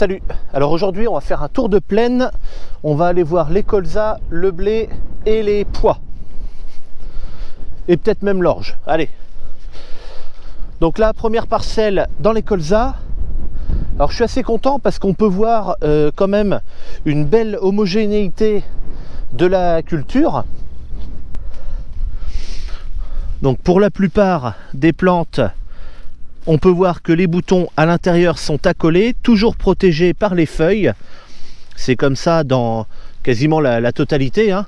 Salut. Alors aujourd'hui on va faire un tour de plaine. On va aller voir les colzas, le blé et les pois. Et peut-être même l'orge. Allez. Donc là, première parcelle dans les colzas. Alors je suis assez content parce qu'on peut voir quand même une belle homogénéité de la culture. Donc pour la plupart des plantes, on peut voir que les boutons à l'intérieur sont accolés, toujours protégés par les feuilles. C'est comme ça dans quasiment la totalité, hein.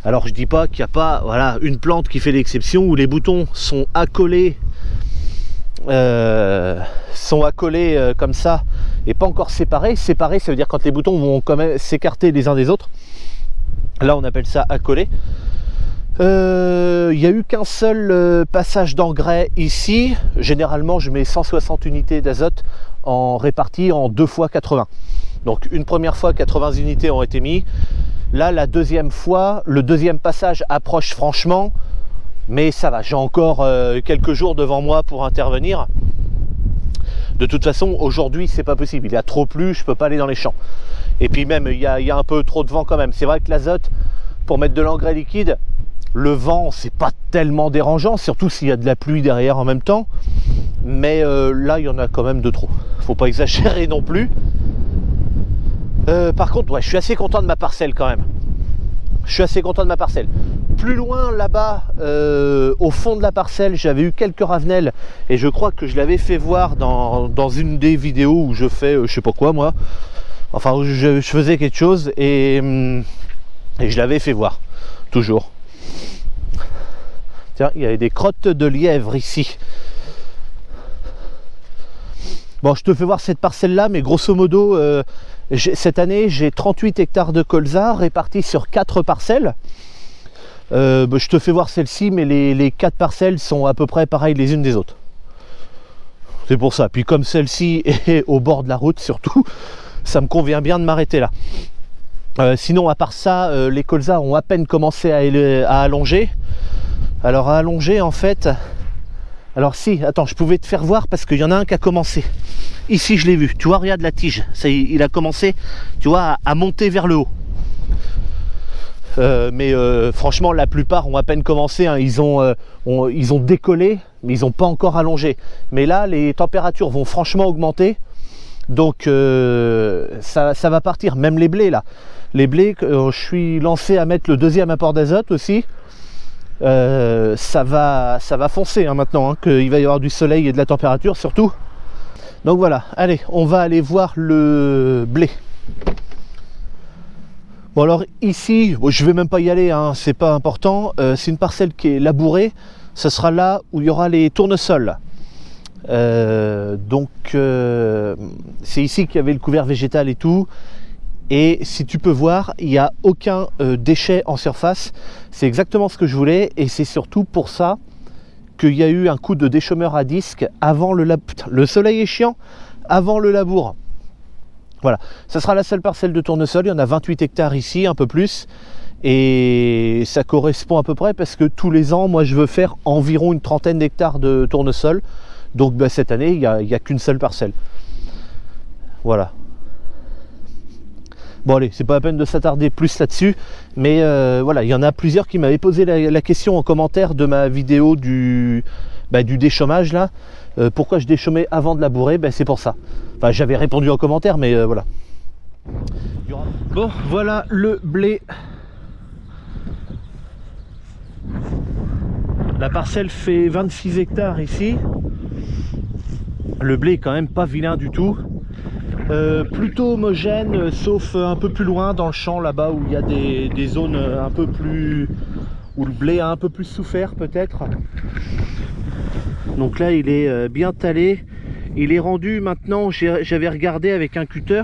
Alors je dis pas qu'il n'y a pas une plante qui fait l'exception où les boutons sont accolés, comme ça et pas encore séparés. Séparés, ça veut dire quand les boutons vont quand même s'écarter les uns des autres. Là on appelle ça accolé. Il n'y a eu qu'un seul passage d'engrais ici. Généralement je mets 160 unités d'azote réparties en 2 fois 80. Donc une première fois 80 unités ont été mis. Là la deuxième fois, le deuxième passage approche franchement, mais ça va, j'ai encore quelques jours devant moi pour intervenir. De toute façon aujourd'hui c'est pas possible, il y a trop plu, je peux pas aller dans les champs. Et puis même il y a un peu trop de vent quand même. C'est vrai que l'azote, pour mettre de l'engrais liquide, le vent c'est pas tellement dérangeant, surtout s'il y a de la pluie derrière en même temps, mais là il y en a quand même de trop, faut pas exagérer non plus. Par contre ouais, je suis assez content de ma parcelle quand même. Je suis assez content de ma parcelle. Plus loin là-bas, au fond de la parcelle, j'avais eu quelques ravenelles et je crois que je l'avais fait voir dans une des vidéos où je fais je sais pas quoi moi, enfin où je faisais quelque chose et je l'avais fait voir, toujours. Tiens, il y avait des crottes de lièvre ici. Bon, je te fais voir cette parcelle-là, mais grosso modo, cette année, j'ai 38 hectares de colza répartis sur 4 parcelles. Je te fais voir celle-ci, mais les 4 parcelles sont à peu près pareilles les unes des autres. C'est pour ça. Puis comme celle-ci est au bord de la route, surtout, ça me convient bien de m'arrêter là. Sinon, à part ça, les colzas ont à peine commencé à allonger. Alors à allonger en fait, alors si, attends, je pouvais te faire voir parce qu'il y en a un qui a commencé. Ici je l'ai vu, tu vois, regarde la tige, il a commencé, tu vois, à monter vers le haut. Mais franchement la plupart ont à peine commencé, hein. Ils ont décollé, mais ils n'ont pas encore allongé. Mais là les températures vont franchement augmenter, donc ça va partir, même les blés là. Les blés, je suis lancé à mettre le deuxième apport d'azote aussi. Ça va foncer hein, maintenant hein, qu'il va y avoir du soleil et de la température surtout. Donc voilà, allez, on va aller voir le blé. Bon alors ici, bon, je vais même pas y aller, hein, c'est pas important. C'est une parcelle qui est labourée. Ce sera là où il y aura les tournesols. C'est ici qu'il y avait le couvert végétal et tout. Et si tu peux voir, il n'y a aucun déchet en surface. C'est exactement ce que je voulais et c'est surtout pour ça qu'il y a eu un coup de déchômeur à disque avant le labour. Le soleil est chiant, avant le labour. Voilà, ça sera la seule parcelle de tournesol. Il y en a 28 hectares ici, un peu plus. Et ça correspond à peu près parce que tous les ans, moi je veux faire environ une trentaine d'hectares de tournesol. Donc cette année, il n'y a qu'une seule parcelle. Voilà. Bon allez, c'est pas la peine de s'attarder plus là-dessus, mais voilà, il y en a plusieurs qui m'avaient posé la question en commentaire de ma vidéo du déchômage là. Pourquoi je déchômais avant de labourer? C'est pour ça. Enfin, j'avais répondu en commentaire, mais voilà. Bon, voilà le blé. La parcelle fait 26 hectares ici. Le blé est quand même pas vilain du tout. Plutôt homogène, sauf un peu plus loin dans le champ là-bas où il y a des zones un peu plus, où le blé a un peu plus souffert peut-être. Donc là il est bien talé, il est rendu maintenant, j'avais regardé avec un cutter.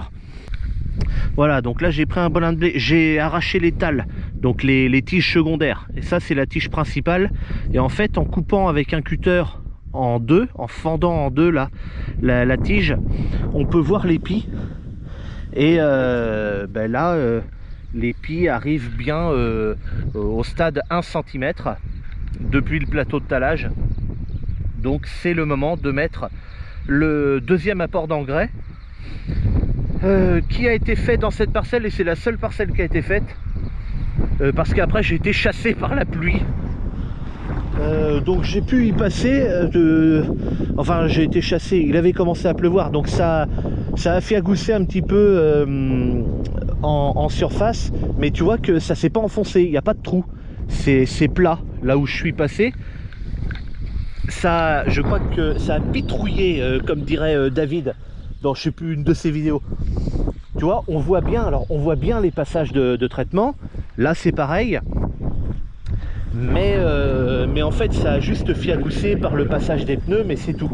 Voilà, donc là j'ai pris un bolin de blé, j'ai arraché les tales, donc les tiges secondaires, et ça c'est la tige principale. Et en fait en coupant avec un cutter en deux, en fendant en deux là la tige, on peut voir l'épi. Et là l'épi arrive bien au stade 1 cm depuis le plateau de talage. Donc c'est le moment de mettre le deuxième apport d'engrais. qui a été fait dans cette parcelle, et c'est la seule parcelle qui a été faite, parce qu'après j'ai été chassé par la pluie. Donc j'ai pu y passer, enfin j'ai été chassé, il avait commencé à pleuvoir, donc ça a fiagousé un petit peu en surface, mais tu vois que ça s'est pas enfoncé, il n'y a pas de trou, c'est plat, là où je suis passé. Ça, je crois que ça a pitrouillé, comme dirait David dans je sais plus une de ses vidéos. Tu vois, on voit bien, alors on voit bien les passages de traitement, là c'est pareil. Mais en fait ça a juste fiagoussé par le passage des pneus, mais c'est tout.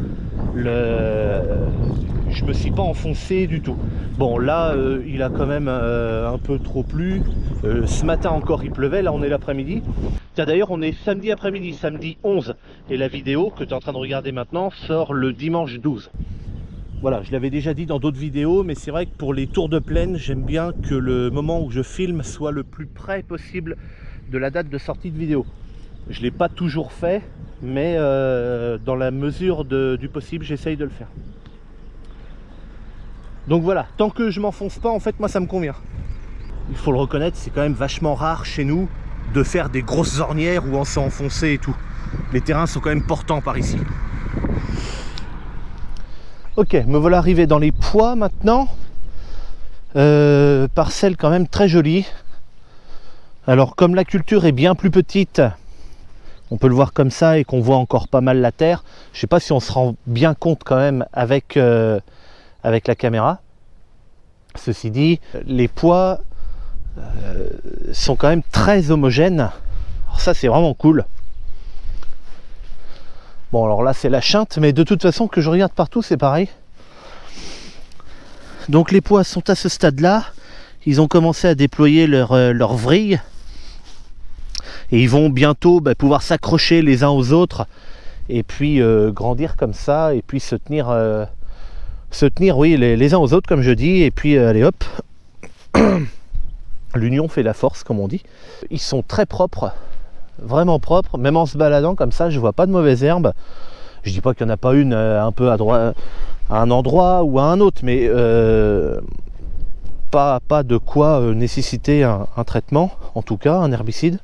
Je me suis pas enfoncé du tout. Bon là il a quand même un peu trop plu. Ce matin encore il pleuvait, là on est l'après-midi. D'ailleurs on est samedi après-midi, samedi 11. Et la vidéo que tu es en train de regarder maintenant sort le dimanche 12. Voilà, je l'avais déjà dit dans d'autres vidéos, mais c'est vrai que pour les tours de plaine, j'aime bien que le moment où je filme soit le plus près possible de la date de sortie de vidéo. Je ne l'ai pas toujours fait, mais dans la mesure du possible, j'essaye de le faire. Donc voilà, tant que je m'enfonce pas, en fait, moi ça me convient. Il faut le reconnaître, c'est quand même vachement rare chez nous de faire des grosses ornières où on s'est enfoncé et tout. Les terrains sont quand même portants par ici. Ok, me voilà arrivé dans les pois maintenant. Parcelle quand même très jolie. Alors comme la culture est bien plus petite, on peut le voir comme ça et qu'on voit encore pas mal la terre. Je sais pas si on se rend bien compte quand même avec la caméra. Ceci dit, les pois sont quand même très homogènes. Alors ça c'est vraiment cool. Bon alors là c'est la chinte, mais de toute façon que je regarde partout c'est pareil. Donc les pois sont à ce stade là. Ils ont commencé à déployer leur vrille. Et ils vont bientôt pouvoir s'accrocher les uns aux autres et puis grandir comme ça et puis se tenir oui, les uns aux autres comme je dis, et puis allez hop, l'union fait la force comme on dit. Ils sont très propres, vraiment propres, même en se baladant comme ça je vois pas de mauvaises herbes. Je dis pas qu'il n'y en a pas une un peu à droite, à un endroit ou à un autre, mais pas de quoi nécessiter un traitement, en tout cas un herbicide.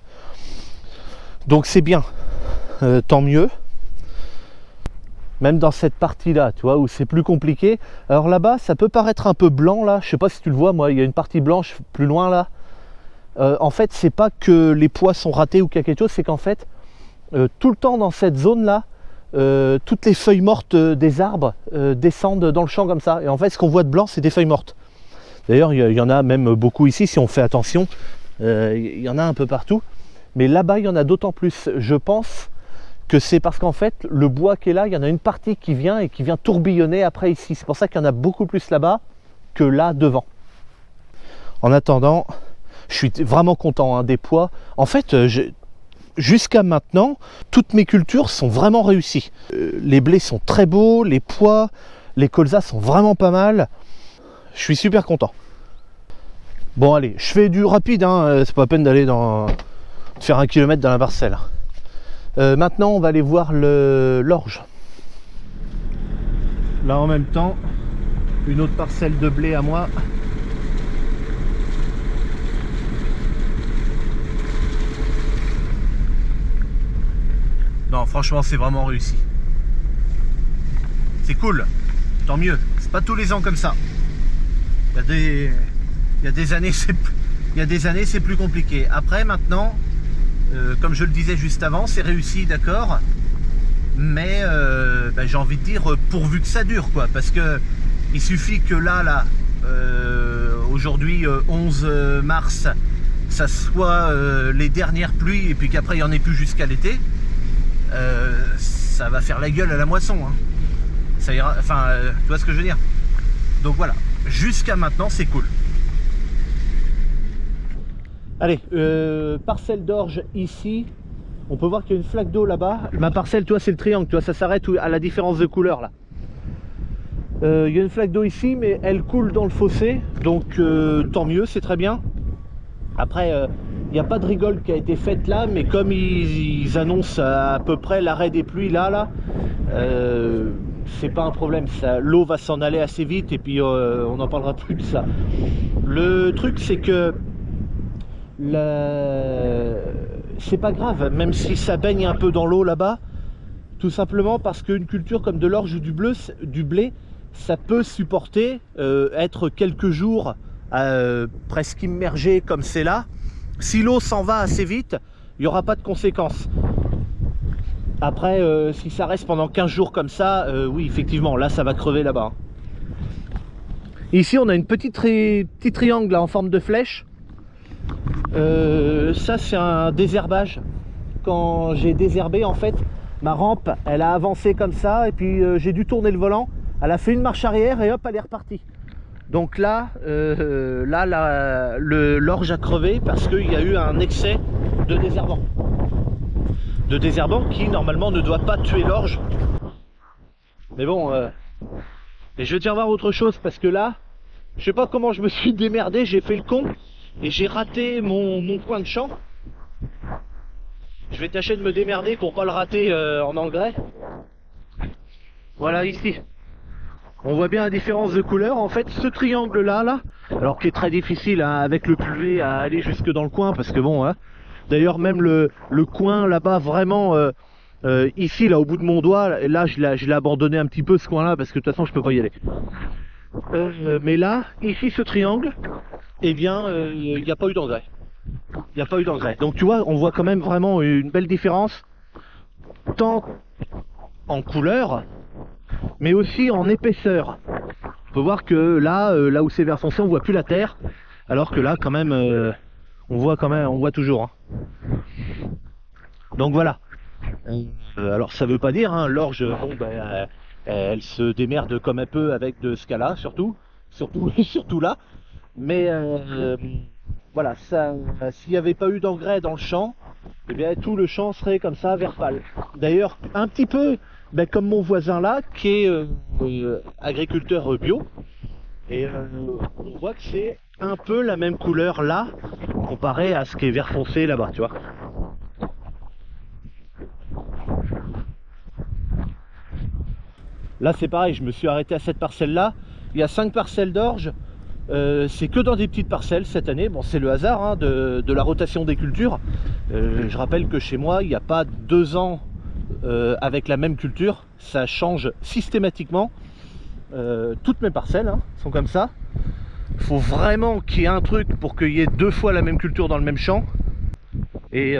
Donc c'est bien, tant mieux. Même dans cette partie là, tu vois, où c'est plus compliqué. Alors là-bas, ça peut paraître un peu blanc là. Je sais pas si tu le vois, moi, il y a une partie blanche plus loin là. En fait, c'est pas que les pois sont ratés ou qu'il y a quelque chose, c'est qu'en fait, tout le temps dans cette zone là, toutes les feuilles mortes des arbres descendent dans le champ comme ça. Et en fait, ce qu'on voit de blanc, c'est des feuilles mortes. D'ailleurs, il y en a même beaucoup ici, si on fait attention. Il y en a un peu partout. Mais là-bas, il y en a d'autant plus. Je pense que c'est parce qu'en fait, le bois qui est là, il y en a une partie qui vient et qui vient tourbillonner après ici. C'est pour ça qu'il y en a beaucoup plus là-bas que là devant. En attendant, je suis vraiment content des pois. En fait, jusqu'à maintenant, toutes mes cultures sont vraiment réussies. Les blés sont très beaux, les pois, les colzas sont vraiment pas mal. Je suis super content. Bon allez, je fais du rapide, c'est pas la peine d'aller faire 1 kilomètre dans la parcelle. Maintenant on va aller voir l'orge. Là en même temps, une autre parcelle de blé à moi. Non franchement c'est vraiment réussi. C'est cool, tant mieux. C'est pas tous les ans comme ça. Il y a des années c'est plus compliqué. Après maintenant, comme je le disais juste avant, c'est réussi, d'accord, mais j'ai envie de dire pourvu que ça dure quoi, parce que il suffit que là aujourd'hui 11 mars ça soit les dernières pluies et puis qu'après il n'y en ait plus jusqu'à l'été, ça va faire la gueule à la moisson, hein. Ça ira, enfin tu vois ce que je veux dire. Donc voilà, jusqu'à maintenant c'est cool. Allez, parcelle d'orge ici. On peut voir qu'il y a une flaque d'eau là-bas. Ma parcelle, toi, c'est le triangle, tu vois, ça s'arrête à la différence de couleur là. Il y a une flaque d'eau ici, mais elle coule dans le fossé, donc tant mieux, c'est très bien. Après, il n'y a pas de rigole qui a été faite là, mais comme ils annoncent à peu près l'arrêt des pluies là, c'est pas un problème, l'eau va s'en aller assez vite et puis on n'en parlera plus de ça. Le truc c'est que c'est pas grave, même si ça baigne un peu dans l'eau là-bas, tout simplement parce qu'une culture comme de l'orge ou du blé, ça peut supporter être quelques jours presque immergé comme c'est là. Si l'eau s'en va assez vite, il n'y aura pas de conséquences. Après, si ça reste pendant 15 jours comme ça, oui, effectivement, là, ça va crever là-bas. Ici, on a une petit triangle là, en forme de flèche. Ça, c'est un désherbage. Quand j'ai désherbé, en fait, ma rampe, elle a avancé comme ça, et puis j'ai dû tourner le volant. Elle a fait une marche arrière, et hop, elle est repartie. Donc là, l'orge a crevé parce qu'il y a eu un excès de désherbant. De désherbant qui normalement ne doit pas tuer l'orge. Mais bon, et je vais te faire voir autre chose parce que là, je sais pas comment je me suis démerdé, j'ai fait le con et j'ai raté mon coin de champ. Je vais tâcher de me démerder pour pas le rater en engrais. Voilà ici. On voit bien la différence de couleur. En fait, ce triangle là, alors qui est très difficile hein, avec le pluvet à aller jusque dans le coin parce que bon, hein, d'ailleurs même le coin là-bas vraiment ici là au bout de mon doigt, là je l'ai abandonné un petit peu ce coin là parce que de toute façon je peux pas y aller. Mais là, ici ce triangle, eh bien il n'y a pas eu d'engrais. Il n'y a pas eu d'engrais. Donc tu vois, on voit quand même vraiment une belle différence, tant en couleur, mais aussi en épaisseur. On peut voir que là, là où c'est vert foncé, on voit plus la terre, alors que là, quand même, on voit toujours. Hein. Donc voilà. Alors ça veut pas dire, hein, l'orge, bon, ben, elle se démerde comme elle peut avec de ce cas-là, surtout là. Mais voilà, s'il n'y avait pas eu d'engrais dans le champ, eh bien tout le champ serait comme ça, vert pâle. D'ailleurs, un petit peu ben, comme mon voisin là, qui est agriculteur bio. Et on voit que c'est un peu la même couleur là, comparé à ce qui est vert foncé là-bas, tu vois. Là c'est pareil, je me suis arrêté à cette parcelle là. Il y a 5 parcelles d'orge. C'est que dans des petites parcelles cette année. Bon, c'est le hasard hein, de la rotation des cultures. Je rappelle que chez moi, il n'y a pas 2 ans avec la même culture. Ça change systématiquement. Toutes mes parcelles hein, sont comme ça. Il faut vraiment qu'il y ait un truc pour qu'il y ait 2 fois la même culture dans le même champ. Et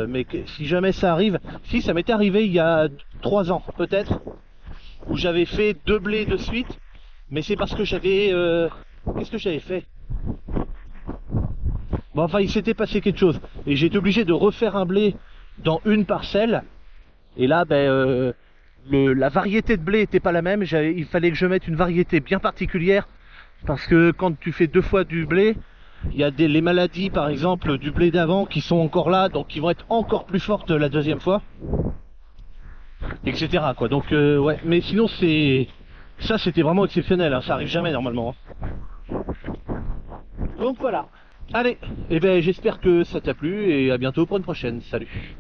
mais si jamais ça arrive, si ça m'était arrivé il y a 3 ans peut-être, où j'avais fait 2 blés de suite, mais c'est parce que j'avais qu'est-ce que j'avais fait? Bon enfin il s'était passé quelque chose et j'ai été obligé de refaire un blé dans une parcelle. Et là ben la variété de blé n'était pas la même. Il fallait que je mette une variété bien particulière parce que quand tu fais 2 fois du blé, il y a les maladies par exemple du blé d'avant qui sont encore là, donc qui vont être encore plus fortes la 2e fois, etc. quoi. Donc ouais, mais sinon ça c'était vraiment exceptionnel, hein. Ça arrive jamais normalement. Hein. Donc voilà. Allez, et ben j'espère que ça t'a plu et à bientôt pour une prochaine. Salut.